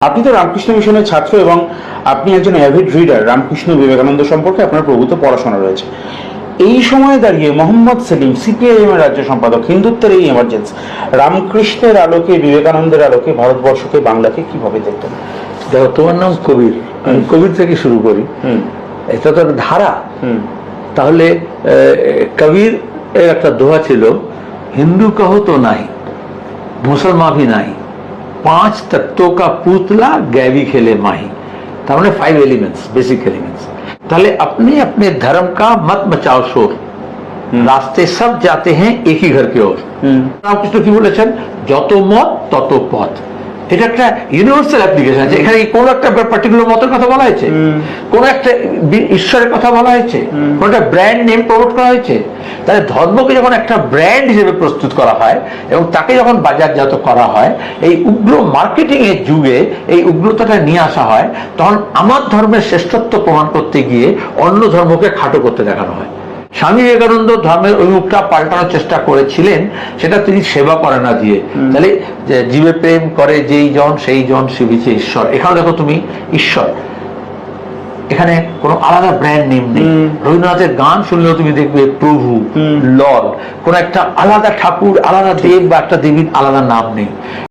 আপনি তো রামকৃষ্ণ মিশনের ছাত্র এবং আপনি একজন অ্যাভিড রিডার। রামকৃষ্ণ বিবেকানন্দ সম্পর্কে আপনার প্রভূত পড়াশোনা রয়েছে। এই সময়ে দাঁড়িয়ে মোহাম্মদ সেলিম সিপিআইএম এর রাজ্য সম্পাদক, হিন্দুত্বের এই এমার্জেন্সি, রামকৃষ্ণের আলোকে, বিবেকানন্দের আলোকে ভারতবর্ষকে, বাংলাকে কিভাবে দেখতেন? দেখো, তোমার নাম কবির, আমি কবির থেকে শুরু করি। এটা তো একটা ধারা। তাহলে কবির এর একটা দোহা ছিল, হিন্দু কহো তো নাই, মুসলমান ভি নাই, पांच तत्वों का पुतला गैवी खेले माही। तार माने 5 एलिमेंट्स, बेसिक एलिमेंट्स। ताहले अपने अपने धर्म का मत मचाओ शोर, रास्ते सब जाते हैं एक ही घर की ओर। রামকৃষ্ণ কি বলেছেন? যত মত তত পথ। এটা একটা ইউনিভার্সাল অ্যাপ্লিকেশন আছে। এখানে কোন একটা পার্টিকুলার মতের কথা বলা হয়েছে, কোন একটা ঈশ্বরের কথা বলা হয়েছে, কোন একটা ব্র্যান্ড নেম প্রমোট করা হয়েছে। তাহলে ধর্মকে যখন একটা ব্র্যান্ড হিসেবে প্রস্তুত করা হয় এবং তাকে যখন বাজারজাত করা হয়, এই উগ্র মার্কেটিং এর যুগে এই উগ্রতাটা নিয়ে আসা হয়, তখন আমার ধর্মের শ্রেষ্ঠত্ব প্রমাণ করতে গিয়ে অন্য ধর্মকে খাটো করতে দেখানো হয়। স্বামী বিবেকানন্দ ধর্মের ওই মুখটা পাল্টানোর চেষ্টা করেছিলেন, সেটা তিনি সেবা করে না দিয়ে। তাহলে জীবে প্রেম করে যেই জন সেই জন শিবিছে ঈশ্বর। এখানে দেখো তুমি, ঈশ্বর, এখানে কোনো আলাদা ব্র্যান্ড নেম নেই। রবীন্দ্রনাথের গান শুনলেও তুমি দেখবে প্রভু, লর্ড, কোন একটা আলাদা ঠাকুর, আলাদা দেব বা একটা দেবীর আলাদা নাম নেই।